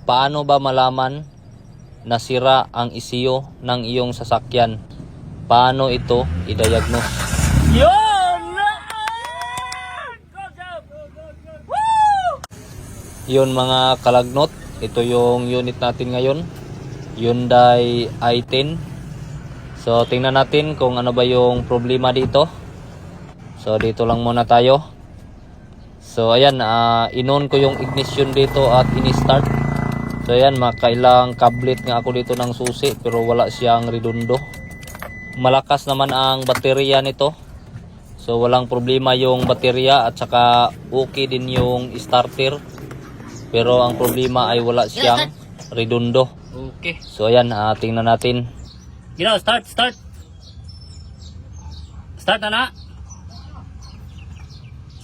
Paano ba malaman na sira ang ECU ng iyong sasakyan? Paano ito i-diagnose? Yun! Yun mga kalagnot, ito yung unit natin ngayon, Hyundai i10. So tingnan natin kung ano ba yung problema dito. So dito lang muna tayo. So ayan, in-on ko yung ignition dito at in-start. So ayan, makailang kablit nga ako dito ng susi pero wala siyang redundo. Malakas naman ang baterya nito. So walang problema yung baterya at saka okay din yung starter. Pero ang problema ay wala siyang redundo. Okay. So ayan, tingnan natin. Start. Start na.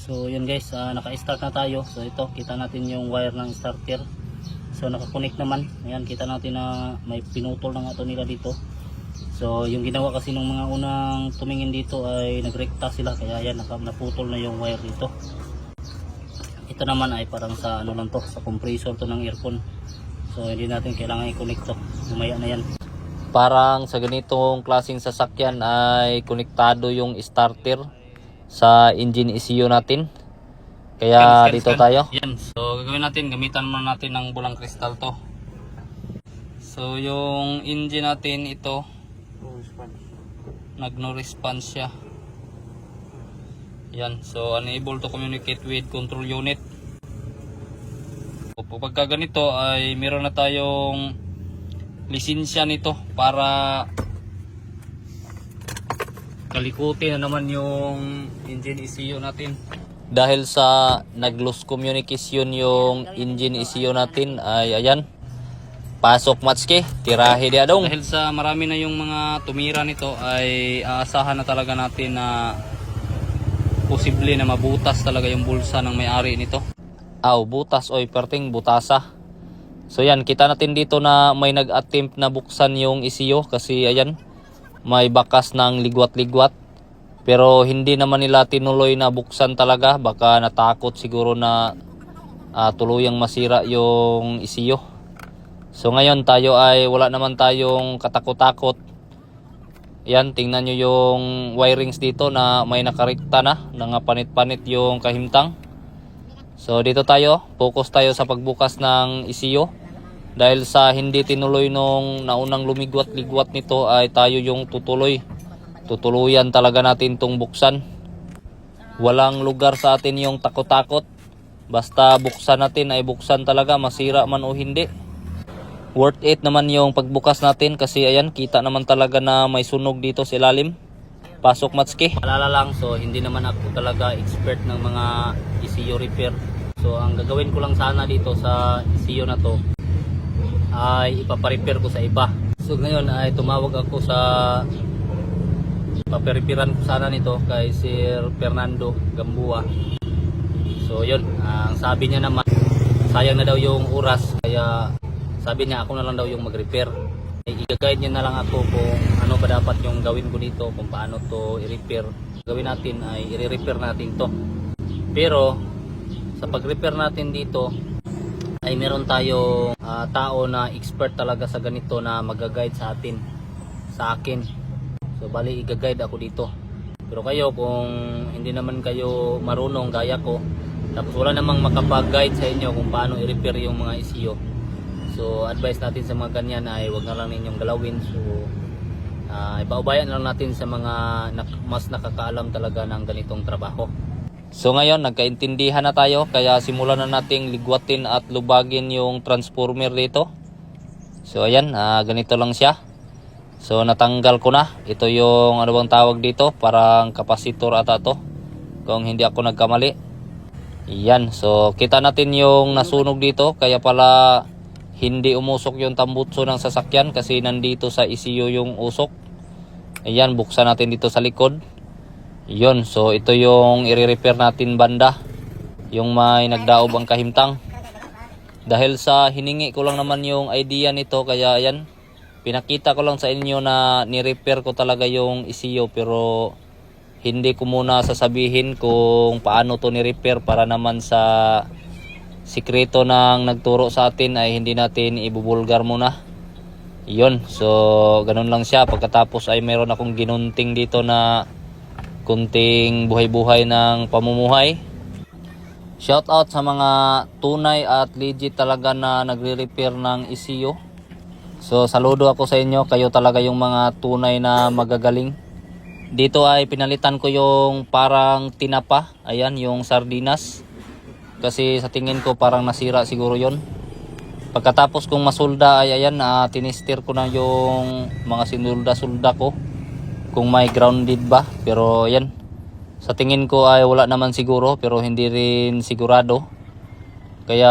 So yun guys, naka-start na tayo. So ito, kita natin yung wire ng starter. So naka-connect naman. Ayan, kita natin na may pinutol na nga ito nila dito. So yung ginawa kasi ng mga unang tumingin dito ay nagrekta sila. Kaya ayan, naputol na yung wire dito. Ito naman ay parang sa ano lang to, sa compressor to ng aircon. So hindi natin kailangan i-connect to. Lumaya na yan. Parang sa ganitong klaseng sasakyan ay konektado yung starter sa engine ECU natin. Kaya dito tayo. Yan. So gagawin natin, gamitan muna natin ng bulang kristal to. So yung engine natin ito, nag-no response siya. Yan. So unable to communicate with control unit. So, pagka ganito ay meron na tayong lisensya nito para kalikutin na naman yung engine ECU natin. Dahil sa nag-lose communication yung engine ECU natin ay ayan, pasok matski, tirahe di adong. Dahil sa marami na yung mga tumira nito ay aasahan na talaga natin na posible na mabutas talaga yung bulsa ng may-ari nito. Butas oy, perting butasa. So yan, kita natin dito na may nag-attempt na buksan yung ECU kasi ayan, may bakas ng ligwat-ligwat. Pero hindi naman nila tinuloy na buksan talaga. Baka natakot siguro na tuluyang masira yung ECU. So ngayon tayo ay wala naman tayong katakot-takot. Yan, tingnan nyo yung wirings dito na may nakarekta na. Nangapanit-panit yung kahimtang. So dito tayo, focus tayo sa pagbukas ng ECU. Dahil sa hindi tinuloy nung naunang lumigwat-ligwat nito ay tayo yung tutuloy. Tutuluyan talaga natin tong buksan. Walang lugar sa atin yung takot-takot. Basta buksan natin ay buksan talaga, masira man o hindi. Worth it naman yung pagbukas natin kasi ayan, kita naman talaga na may sunog dito sa ilalim. Pasok matski. Alala lang, so hindi naman ako talaga expert ng mga ECU repair. So ang gagawin ko lang sana dito sa ECU na to ay ipaparepair ko sa iba. So ngayon ay tumawag ako sa paperipiran ko sana nito kay Sir Fernando Gambua. So yun, ang sabi niya naman sayang na daw yung oras, kaya sabi niya ako na lang daw yung mag-repair. I-guide niya na lang ako kung ano ba dapat yung gawin ko dito, kung paano to i-repair. Gawin natin ay i-repair natin to. Pero sa pag-repair natin dito ay meron tayong tao na expert talaga sa ganito na mag-guide sa atin, sa akin. So bali i-guide ako dito. Pero kayo kung hindi naman kayo marunong gaya ko, tapos wala namang makapag-guide sa inyo kung paano i-repair yung mga ECU. So advice natin sa mga ganyan ay wag na lang ninyong galawin. So ipaubayan lang natin sa mga mas nakakaalam talaga ng ganitong trabaho. So ngayon, nagkaintindihan na tayo. Kaya simulan na nating ligwatin at lubagin yung transformer dito. So ayan, ganito lang siya. So natanggal ko na. Ito yung ano bang tawag dito, parang kapasitor ata to, kung hindi ako nagkamali. Yan, so kita natin yung nasunog dito. Kaya pala hindi umusok yung tambutso ng sasakyan kasi nandito sa ECU yung usok. Ayan, buksan natin dito sa likod. Yun, so ito yung i-repair natin banda, yung may nagdaob ang kahimtang. Dahil sa hiningi ko lang naman yung idea nito, kaya ayan, pinakita ko lang sa inyo na ni-repair ko talaga yung ECU. Pero hindi ko muna sasabihin kung paano to ni-repair para naman sa sikreto ng nagturo sa atin ay hindi natin ibubulgar muna. Yun, so ganun lang siya. Pagkatapos ay meron akong ginunting dito na kunting buhay-buhay ng pamumuhay. Shout out sa mga tunay at legit talaga na nagre-repair ng ECU. So saludo ako sa inyo, kayo talaga yung mga tunay na magagaling. Dito ay pinalitan ko yung parang tinapa, ayan yung sardinas. Kasi sa tingin ko parang nasira siguro yon. Pagkatapos kong masulda ay ayan, tinister ko na yung mga sinulda-sulda ko kung may grounded ba. Pero ayan, sa tingin ko ay wala naman siguro, pero hindi rin sigurado. Kaya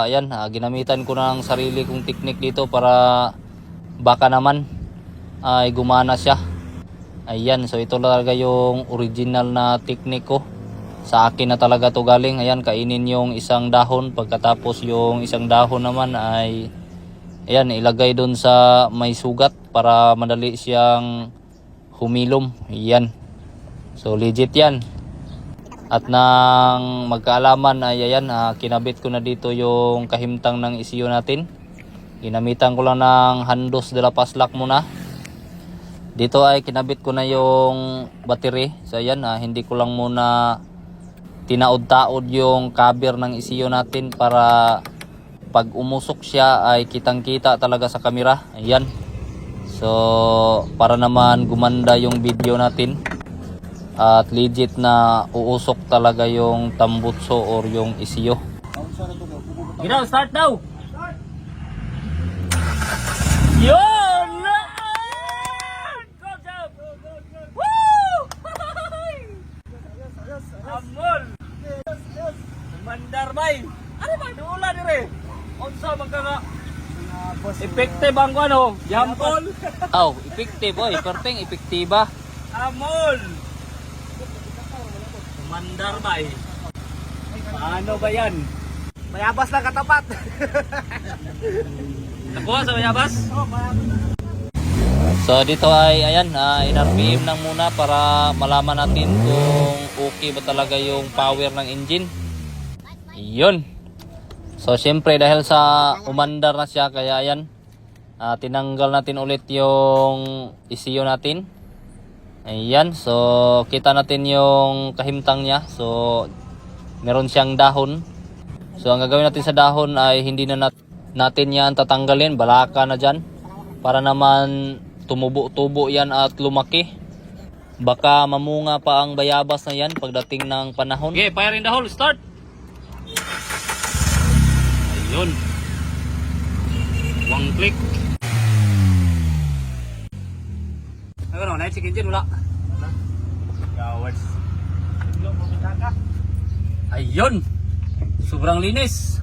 ayan, ginamitan ko na ng sarili kong technique dito para baka naman ay gumana siya. Ayan, so ito talaga yung original na technique ko. Sa akin na talaga to galing. Ayan, kainin yung isang dahon. Pagkatapos yung isang dahon naman ay ayan, ilagay dun sa may sugat para madali siyang humilom. Ayan. So legit yan. At nang magkaalaman ay ayan, kinabit ko na dito yung kahimtang ng ECU natin. Ginamitan ko lang ng handos de la paslak muna. Dito ay kinabit ko na yung battery. So ayan, hindi ko lang muna tinaod-taod yung cover ng ECU natin para pag umusok siya ay kitang-kita talaga sa camera. Ayan. So para naman gumanda yung video natin. At legit na uusok talaga yung tambutso or yung ECU. Ginaw, start daw! Yun! Go, jump! Woo! Amol! Mandar bay! Ano ba? Duula dire! Unsa magkaka... Effective ang ano? Jampol! Oh, effective boy. Perting efektiba. Amol! Mandar bay! Ano ba yan? Mayabas lang katapat. Nakuha sa mayabas? So dito ay ayan, in-RPM lang muna para malaman natin kung okay ba talaga yung power ng engine. Yun. So syempre dahil sa umandar na siya, kaya ayan, tinanggal natin ulit yung ECU natin. Ayan, so kita natin yung kahimtang niya. So meron siyang dahon. So ang gagawin natin sa dahon ay hindi na natin yan tatanggalin, balaka na dyan. Para naman tumubo-tubo yan at lumaki. Baka mamunga pa ang bayabas na yan pagdating ng panahon. Okay, fire in the hole, start! Ayun. One click. Ayun, naik check engine wala. Gawas. Ayun. Sobrang linis.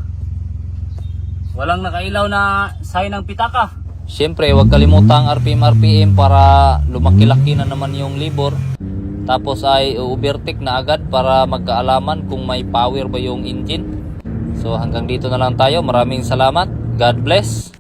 Walang nakailaw na sign ng pitaka. Siyempre, huwag kalimutang RPM para lumaki-laki na naman yung libor. Tapos ay overtake na agad para magkaalaman kung may power ba yung engine. So hanggang dito na lang tayo. Maraming salamat. God bless.